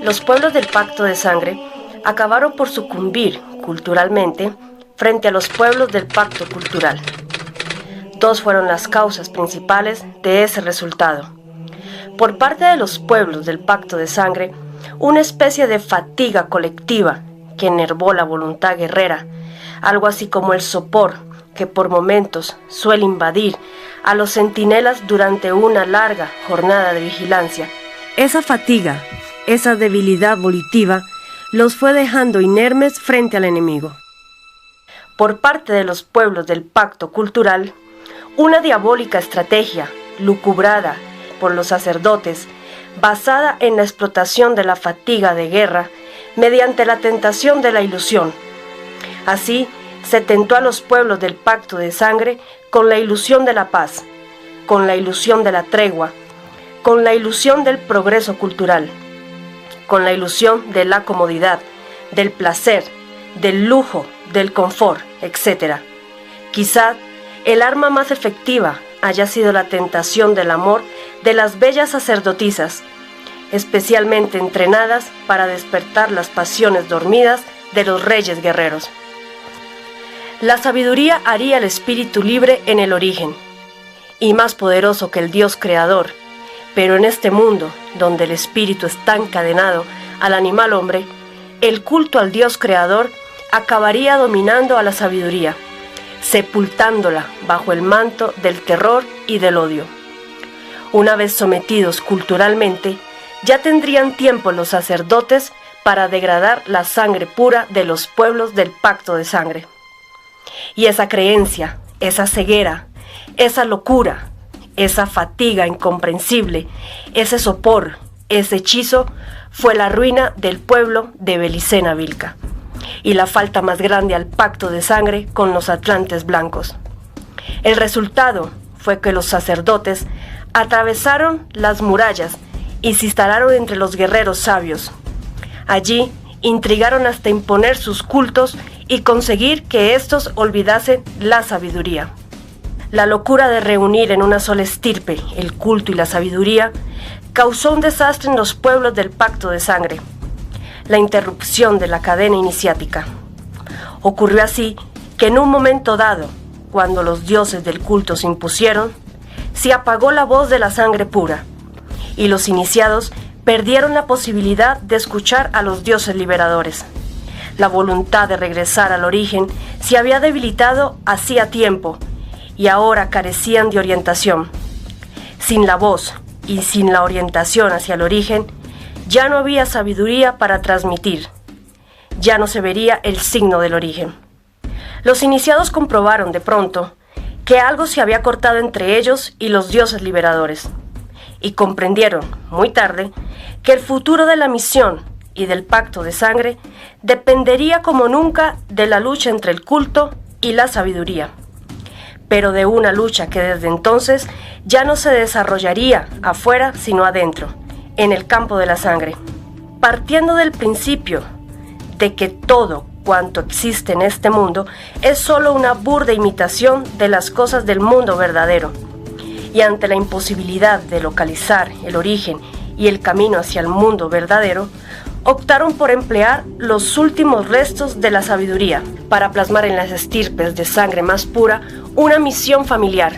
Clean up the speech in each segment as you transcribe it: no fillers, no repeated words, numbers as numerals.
los pueblos del Pacto de Sangre acabaron por sucumbir culturalmente frente a los pueblos del Pacto Cultural. Dos fueron las causas principales de ese resultado. Por parte de los pueblos del Pacto de Sangre, una especie de fatiga colectiva que enervó la voluntad guerrera, algo así como el sopor que por momentos suele invadir a los centinelas durante una larga jornada de vigilancia. Esa fatiga, esa debilidad volitiva, los fue dejando inermes frente al enemigo. Por parte de los pueblos del Pacto Cultural, una diabólica estrategia, lucubrada por los sacerdotes, basada en la explotación de la fatiga de guerra mediante la tentación de la ilusión. Así, se tentó a los pueblos del Pacto de Sangre con la ilusión de la paz, con la ilusión de la tregua, con la ilusión del progreso cultural, con la ilusión de la comodidad, del placer, del lujo, del confort, etc. Quizá el arma más efectiva haya sido la tentación del amor de las bellas sacerdotisas, especialmente entrenadas para despertar las pasiones dormidas de los reyes guerreros. La sabiduría haría el espíritu libre en el origen, y más poderoso que el Dios creador, pero en este mundo, donde el espíritu está encadenado al animal hombre, el culto al Dios creador acabaría dominando a la sabiduría, sepultándola bajo el manto del terror y del odio. Una vez sometidos culturalmente, ya tendrían tiempo los sacerdotes para degradar la sangre pura de los pueblos del Pacto de Sangre. Y esa creencia, esa ceguera, esa locura, esa fatiga incomprensible, ese sopor, ese hechizo, fue la ruina del pueblo de Belicena Vilca, y la falta más grande al Pacto de Sangre con los atlantes blancos. El resultado fue que los sacerdotes atravesaron las murallas y se instalaron entre los guerreros sabios. Allí intrigaron hasta imponer sus cultos y conseguir que éstos olvidasen la sabiduría. La locura de reunir en una sola estirpe el culto y la sabiduría causó un desastre en los pueblos del Pacto de Sangre, la interrupción de la cadena iniciática. Ocurrió así que en un momento dado, cuando los dioses del culto se impusieron, se apagó la voz de la sangre pura, y los iniciados perdieron la posibilidad de escuchar a los dioses liberadores. La voluntad de regresar al origen se había debilitado hacía tiempo, y ahora carecían de orientación. Sin la voz y sin la orientación hacia el origen, ya no había sabiduría para transmitir. Ya no se vería el signo del origen. Los iniciados comprobaron de pronto que algo se había cortado entre ellos y los dioses liberadores, y comprendieron, muy tarde, que el futuro de la misión y del Pacto de Sangre dependería como nunca de la lucha entre el culto y la sabiduría, pero de una lucha que desde entonces ya no se desarrollaría afuera sino adentro, en el campo de la sangre, partiendo del principio de que todo cuanto existe en este mundo es solo una burda imitación de las cosas del mundo verdadero, y ante la imposibilidad de localizar el origen y el camino hacia el mundo verdadero, optaron por emplear los últimos restos de la sabiduría para plasmar en las estirpes de sangre más pura una misión familiar,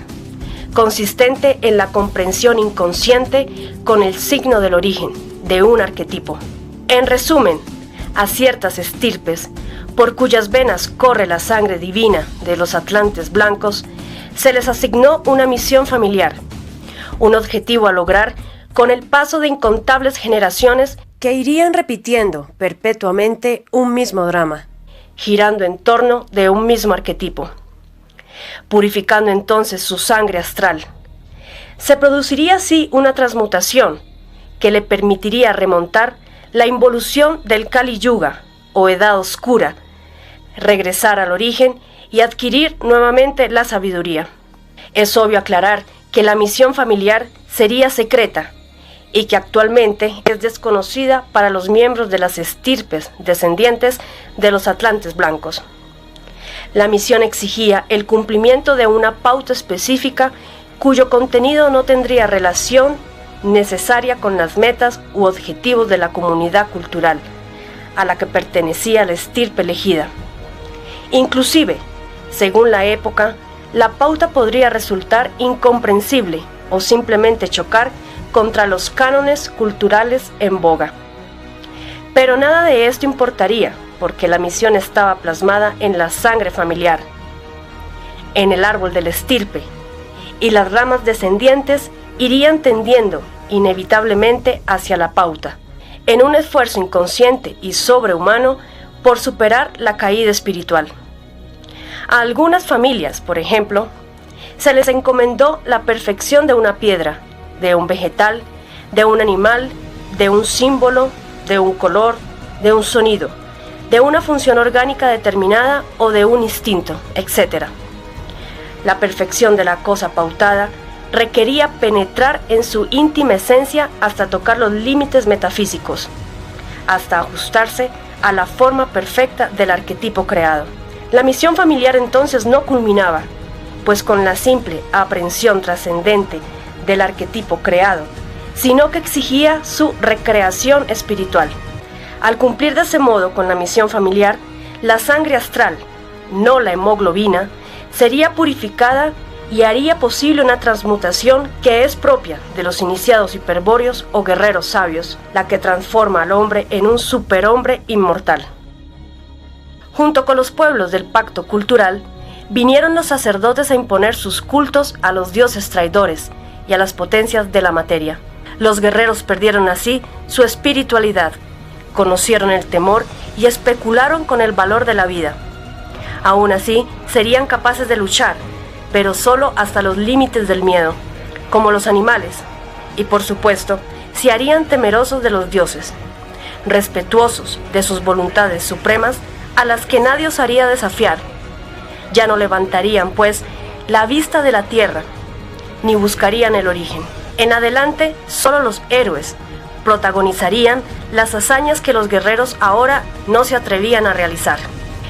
consistente en la comprensión inconsciente con el signo del origen de un arquetipo. En resumen, a ciertas estirpes, por cuyas venas corre la sangre divina de los atlantes blancos, se les asignó una misión familiar, un objetivo a lograr con el paso de incontables generaciones que irían repitiendo perpetuamente un mismo drama, girando en torno de un mismo arquetipo, purificando entonces su sangre astral. Se produciría así una transmutación que le permitiría remontar la involución del Kali Yuga, o edad oscura, regresar al origen y adquirir nuevamente la sabiduría. Es obvio aclarar que la misión familiar sería secreta y que actualmente es desconocida para los miembros de las estirpes descendientes de los atlantes blancos. La misión exigía el cumplimiento de una pauta específica cuyo contenido no tendría relación necesaria con las metas u objetivos de la comunidad cultural a la que pertenecía la estirpe elegida. Inclusive, según la época, la pauta podría resultar incomprensible o simplemente chocar contra los cánones culturales en boga. Pero nada de esto importaría, porque la misión estaba plasmada en la sangre familiar, en el árbol de la estirpe, y las ramas descendientes irían tendiendo inevitablemente hacia la pauta, en un esfuerzo inconsciente y sobrehumano por superar la caída espiritual. A algunas familias, por ejemplo, se les encomendó la perfección de una piedra, de un vegetal, de un animal, de un símbolo, de un color, de un sonido, de una función orgánica determinada o de un instinto, etc. La perfección de la cosa pautada requería penetrar en su íntima esencia hasta tocar los límites metafísicos, hasta ajustarse a la forma perfecta del arquetipo creado. La misión familiar entonces no culminaba, pues con la simple aprehensión trascendente del arquetipo creado, sino que exigía su recreación espiritual. Al cumplir de ese modo con la misión familiar, la sangre astral, no la hemoglobina, sería purificada y haría posible una transmutación que es propia de los iniciados hiperbóreos o guerreros sabios, la que transforma al hombre en un superhombre inmortal. Junto con los pueblos del pacto cultural, vinieron los sacerdotes a imponer sus cultos a los dioses traidores y a las potencias de la materia. Los guerreros perdieron así su espiritualidad, conocieron el temor y especularon con el valor de la vida. Aún así, serían capaces de luchar, pero solo hasta los límites del miedo, como los animales, y por supuesto, se harían temerosos de los dioses, respetuosos de sus voluntades supremas a las que nadie osaría desafiar. Ya no levantarían, pues, la vista de la tierra, ni buscarían el origen. En adelante, solo los héroes protagonizarían las hazañas que los guerreros ahora no se atrevían a realizar.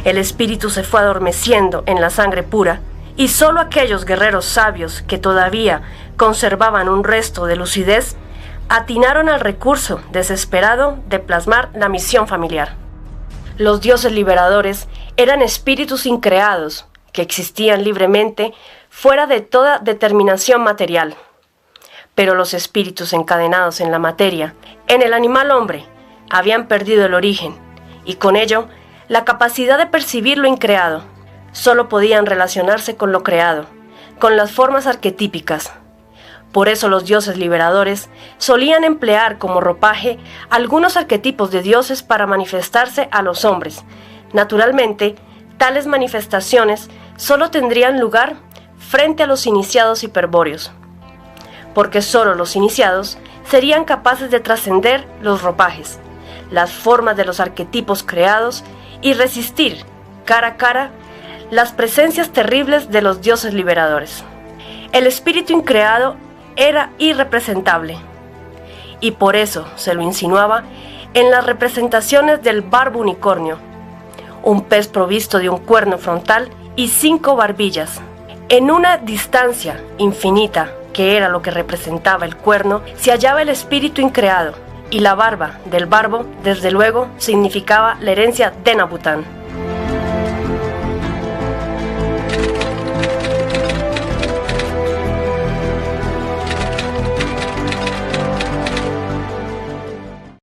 El espíritu se fue adormeciendo en la sangre pura, y solo aquellos guerreros sabios que todavía conservaban un resto de lucidez atinaron al recurso desesperado de plasmar la misión familiar. Los dioses liberadores eran espíritus increados que existían libremente fuera de toda determinación material. Pero los espíritus encadenados en la materia, en el animal hombre, habían perdido el origen y con ello la capacidad de percibir lo increado. Solo podían relacionarse con lo creado, con las formas arquetípicas. Por eso los dioses liberadores solían emplear como ropaje algunos arquetipos de dioses para manifestarse a los hombres. Naturalmente, tales manifestaciones solo tendrían lugar frente a los iniciados hiperbóreos, porque solo los iniciados serían capaces de trascender los ropajes, las formas de los arquetipos creados y resistir, cara a cara, las presencias terribles de los dioses liberadores. El espíritu increado era irrepresentable, y por eso se lo insinuaba en las representaciones del barbo unicornio, un pez provisto de un cuerno frontal y 5 barbillas. En una distancia infinita, que era lo que representaba el cuerno, se hallaba el espíritu increado, y la barba del barbo, desde luego, significaba la herencia de Nabután.